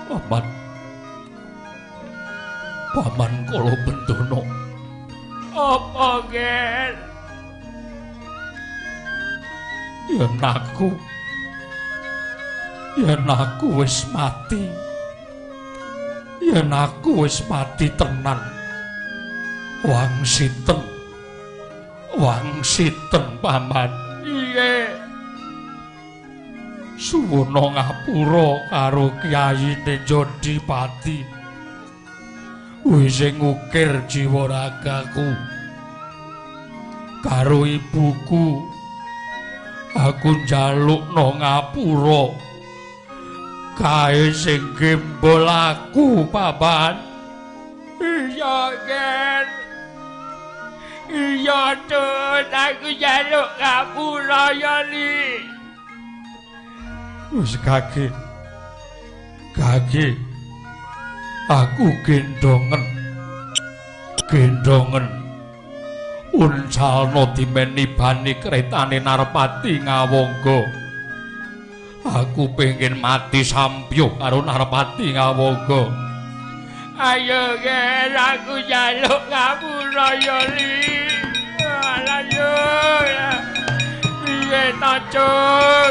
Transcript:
Paman. Paman kala Bendana. Apa, Ger? Yen aku wis mati. Yen aku wis mati tenan. Wangsiten. Wangsiten, Paman. Iya. Suwana ngapura karo Kyayine Jodipati. Wis ngukir jiwa ragaku. Karo ibuku. Aku njalukna ngapura. Kae sing gembol aku, Paman. Iya, Ger. Iya, Tun, aku njaluk ngapura ya, Li. Wis kaki. Aku gendongen. Uncalna dimeni bani kretane Narpati Ngawangga. Aku pengen mati sampyuh karo Narpati Ngawangga. Ayo, Ger, aku njaluk ngapura ya, Li. Ayo. Piye ta, Tun?